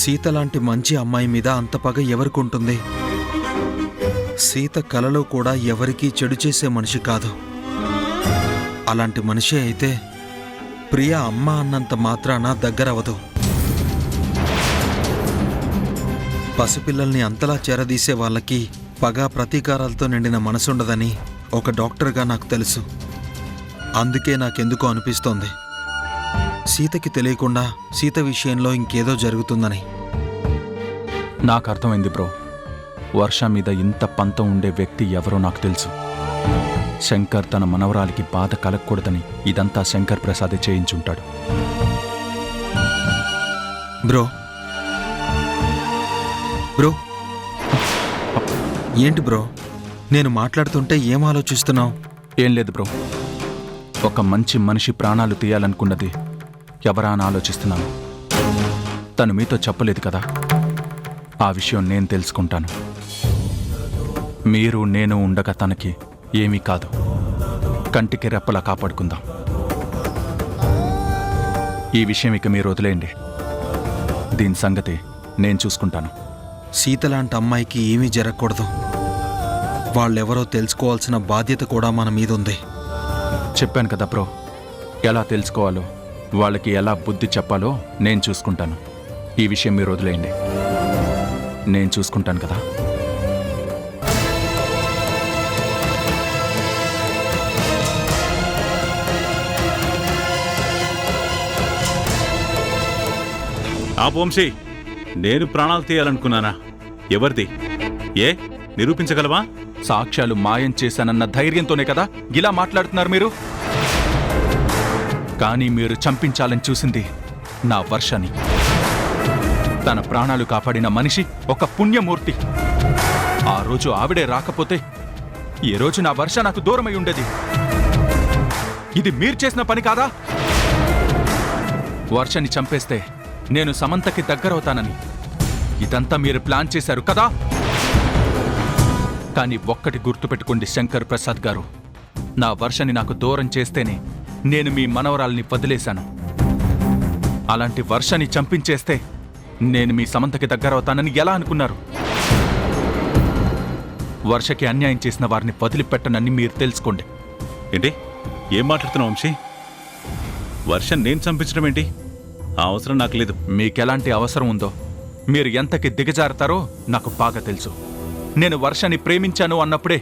సీత లాంటి మంచి అమ్మాయి మీద అంత పగ ఎవరికుంటుంది? సీత కలలో కూడా ఎవరికీ చెడు చేసే మనిషి కాదు. అలాంటి మనిషి అయితే ప్రియ అమ్మ అన్నంత మాత్రాన దగ్గరవదు. పసిపిల్లల్ని అంతలా చేరదీసే వాళ్ళకి పగ ప్రతీకారాలతో నిండిన మనసుండదని ఒక డాక్టర్గా నాకు తెలుసు. అందుకే నాకెందుకో అనిపిస్తోంది సీతకి తెలియకుండా సీత విషయంలో ఇంకేదో జరుగుతుందని. నాకు అర్థమైంది బ్రో. వర్ష మీద ఇంత పంతం ఉండే వ్యక్తి ఎవరో నాకు తెలుసు. శంకర్ తన మనవరాలికి బాధ కలగకూడదని ఇదంతా శంకర్ ప్రసాదే చేయించుంటాడు. బ్రో బ్రో ఏంటి బ్రో, నేను మాట్లాడుతుంటే ఏం ఆలోచిస్తున్నావు? ఏం లేదు బ్రో, ఒక మంచి మనిషి ప్రాణాలు తీయాలనుకున్నది ఎవరా అని ఆలోచిస్తున్నాను. తను మీతో చెప్పలేదు కదా, ఆ విషయం నేను తెలుసుకుంటాను. మీరు నేను ఉండగా తనకి ఏమీ కాదు. కంటికి రెప్పలా కాపాడుకుందాం. ఈ విషయం ఇక మీరు వదిలేయండి. దీని సంగతి నేను చూసుకుంటాను. సీతలాంటి అమ్మాయికి ఏమీ జరగకూడదు. వాళ్ళెవరో తెలుసుకోవాల్సిన బాధ్యత కూడా మన మీద ఉంది. చెప్పాను కదా బ్రో, ఎలా తెలుసుకోవాలో వాళ్ళకి ఎలా బుద్ధి చెప్పాలో నేను చూసుకుంటాను. ఈ విషయం మీరు వదిలేయండి, నేను చూసుకుంటాను కదా. ఆ వంశీ, నేను ప్రాణాలు తీయాలనుకున్నానా? ఎవరిది? ఏ నిరూపించగలవా? సాక్ష్యాలు మాయం చేశానన్న ధైర్యంతోనే కదా ఇలా మాట్లాడుతున్నారు మీరు. కానీ మీరు చంపించాలని చూసింది నా వర్షని. తన ప్రాణాలు కాపాడిన మనిషి ఒక పుణ్యమూర్తి. ఆ రోజు ఆవిడే రాకపోతే ఈ రోజు నా వర్ష నాకు దూరమై ఉండేది. ఇది మీరు చేసిన పని కాదా? వర్షని చంపేస్తే నేను సమంతకి దగ్గరవుతానని ఇదంతా మీరు ప్లాన్ చేశారు కదా. కానీ ఒక్కటి గుర్తుపెట్టుకోండి శంకర్ ప్రసాద్ గారు, నా వర్షని నాకు దూరం చేస్తేనే నేను మీ మనవరాల్ని వదిలేశాను. అలాంటి వర్షని చంపించేస్తే నేను మీ సమంతకి దగ్గరవుతానని ఎలా అనుకున్నారు? వర్షకి అన్యాయం చేసిన వారిని వదిలిపెట్టనని మీరు తెలుసుకోండి. ఏంటి ఏం మాట్లాడుతున్నావు వంశీ? వర్షం నేను చంపించడం ఏంటి? ఆ అవసరం నాకు లేదు. మీకెలాంటి అవసరం ఉందో, మీరు ఎంతకి దిగజారుతారో నాకు బాగా తెలుసు. నేను వర్షని ప్రేమించాను అన్నప్పుడే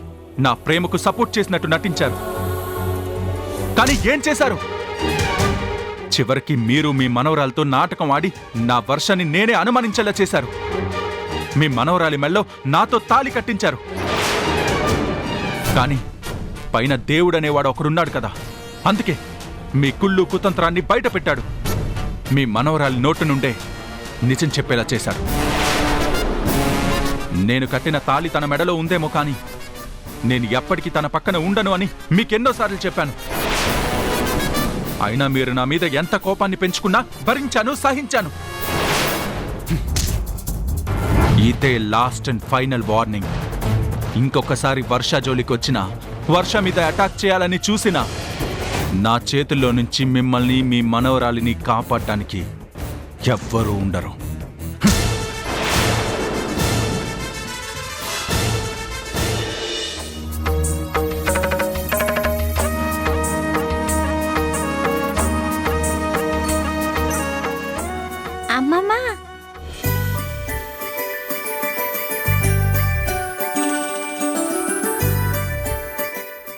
నా ప్రేమకు సపోర్ట్ చేసినట్టు నటించారు. కానీ ఏం చేశారు? చివరికి మీరు మీ మనవరాలతో నాటకం ఆడి నా వర్షని నేనే అనుమానించేలా చేశారు. మీ మనవరాలి మెల్లో నాతో తాళి కట్టించారు. కానీ పైన దేవుడనేవాడు ఒకడున్నాడు కదా, అందుకే మీ కుళ్ళు కుతంత్రాన్ని బయట పెట్టాడు. మీ మనవరాలి నోటు నుండే నిజం చెప్పేలా చేశాడు. నేను కట్టిన తాళి తన మెడలో ఉందేమో కానీ నేను ఎప్పటికీ తన పక్కన ఉండను అని మీకెన్నోసార్లు చెప్పాను. అయినా మీరు నా మీద ఎంత కోపాన్ని పెంచుకున్నా భరించాను, సహించాను. ఇదే లాస్ట్ అండ్ ఫైనల్ వార్నింగ్. ఇంకొకసారి వర్ష జోలికి వచ్చినా, వర్ష మీద అటాక్ చేయాలని చూసినా నా చేతుల్లో నుంచి మిమ్మల్ని మీ మనవరాలిని కాపాడటానికి ఎవ్వరూ ఉండరు. అమ్మమ్మా,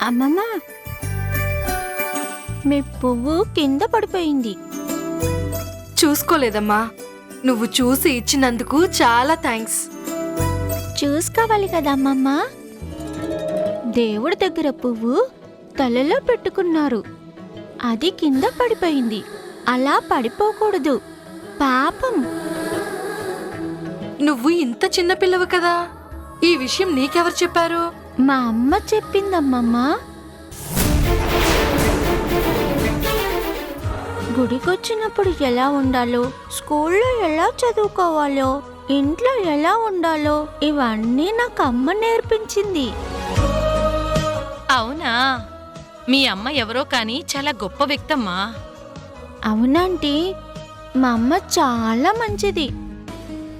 అమ్మమ్మా, మీ పువ్వు కింద పడిపోయింది. చూసుకోలేదమ్మా. నువ్వు చూసి ఇచ్చినందుకు చాలా థ్యాంక్స్. చూసుకోవాలి కదా అమ్మమ్మ. దేవుడి దగ్గర పువ్వు తలలో పెట్టుకున్నారు, అది కింద పడిపోయింది. అలా పడిపోకూడదు, పాపం. నువ్వు ఇంత చిన్న పిల్లవు కదా, ఈ విషయం నీకెవరు చెప్పారు? మా అమ్మ చెప్పిందమ్మమ్మ. గుడికొచ్చినప్పుడు ఎలా ఉండాలో, స్కూల్లో ఎలా చదువుకోవాలో, ఇంట్లో ఎలా ఉండాలో ఇవన్నీ నాకు అమ్మ నేర్పించింది. అవునా? మీ అమ్మ ఎవరో కానీ చాలా గొప్ప వ్యక్తమ్మా. అవునంటీ, మా అమ్మ చాలా మంచిది.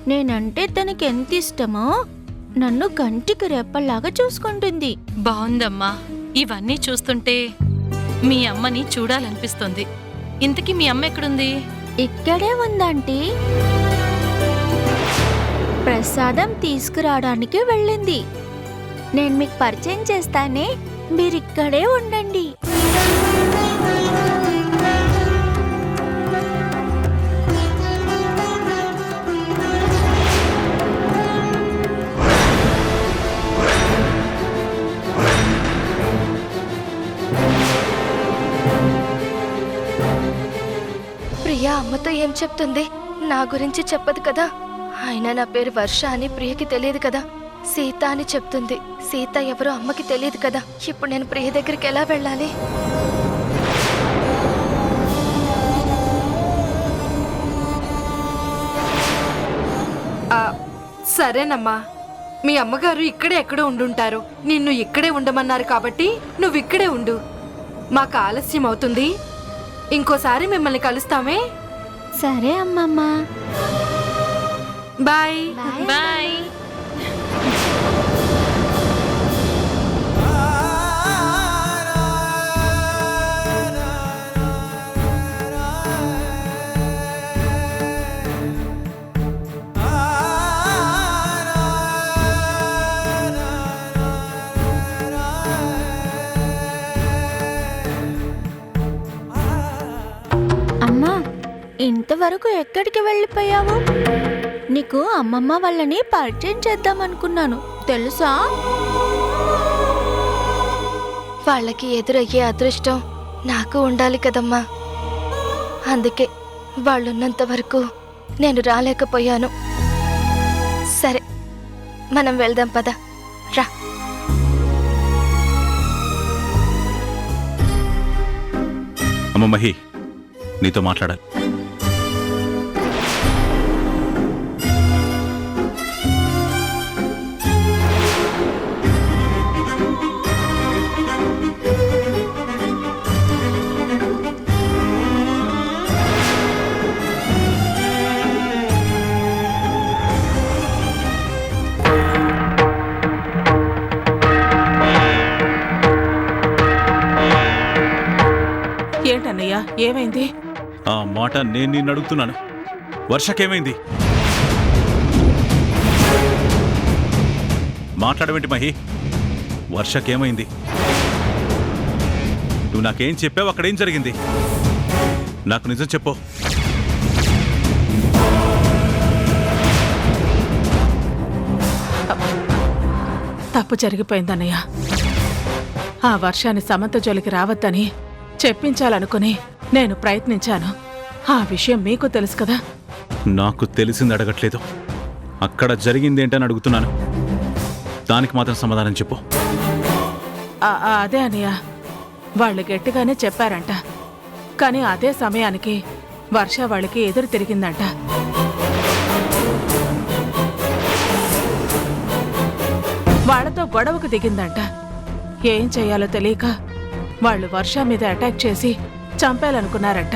నేనంటే తనకి ఎంత ఇష్టమో నన్ను కంటికి రెప్పలాగా చూసుకుంటుంది. బావుందమ్మా. ఇవన్నీ చూస్తుంటే మీ అమ్మని చూడాలనిపిస్తుంది. ఇంతకీ మీ అమ్మ ఎక్కడుంది? ఇక్కడే ఉందంటీ. ప్రసాదం తీసుకురావడానికి వెళ్ళింది. నేను మీకు పరిచయం చేస్తానే, మీరిక్కడే ఉండండి. ప్రియా అమ్మతో ఏం చెప్తుంది? నా గురించి చెప్పదు కదా. అయినా నా పేరు వర్ష అని ప్రియకి తెలియదు కదా. సీత అని చెప్తుంది. సీత ఎవరో అమ్మకి తెలియదు కదా. ఇప్పుడు నేను ప్రియ దగ్గరికి ఎలా వెళ్ళాలి? సరేనమ్మా, మీ అమ్మగారు ఇక్కడే ఎక్కడో ఉండుంటారు. నిన్ను ఇక్కడే ఉండమన్నారు కాబట్టి నువ్వు ఇక్కడే ఉండు. మాకు ఆలస్యం అవుతుంది. ఇంకోసారి మిమ్మల్ని కలుస్తామే. సరే అమ్మమ్మ. బాయ్. బాయ్. అమ్మా, ఇంతవరకు ఎక్కడికి వెళ్ళిపోయావు? నీకు అమ్మమ్మ వాళ్ళని పరిచయం చేద్దామనుకున్నాను తెలుసా? వాళ్ళకి ఎదురయ్యే అదృష్టం నాకు ఉండాలి కదమ్మా. అందుకే వాళ్ళున్నంత వరకు నేను రాలేకపోయాను. సరే, మనం వెళ్దాం పద. రా. అమ్మ మహి, నీతో మాట్లాడాలి. ఏంటన్నయ్యా, ఏమైంది? ఆ మాట నేను నిన్ను అడుగుతున్నాను. వర్షకేమైంది? మాట్లాడవేంటి మహి? వర్షకేమైంది? నువ్వు నాకేం చెప్పావు? అక్కడేం జరిగింది? నాకు నిజం చెప్పు. తప్పు జరిగిపోయిందన్నయ్య. ఆ వర్షాన్ని సమంత జోలికి రావద్దని చెప్పించాలనుకుని నేను ప్రయత్నించాను. ఆ విషయం మీకు తెలుసు కదా. నాకు తెలిసింది అడగట్లేదు, అక్కడ జరిగిందేంటని అడుగుతున్నాను. దానికి మాత్రం సమాధానం చెప్పు. అదే అన్నయ్య, వాళ్ళు గట్టిగానే చెప్పారంట. కానీ అదే సమయానికి వర్ష వాళ్ళకి ఎదురు తిరిగిందంట. వాళ్ళతో గొడవకు దిగిందంట. ఏం చెయ్యాలో తెలియక వాళ్ళు వర్ష మీద అటాక్ చేసి చంపేయాలనుకున్నారంట.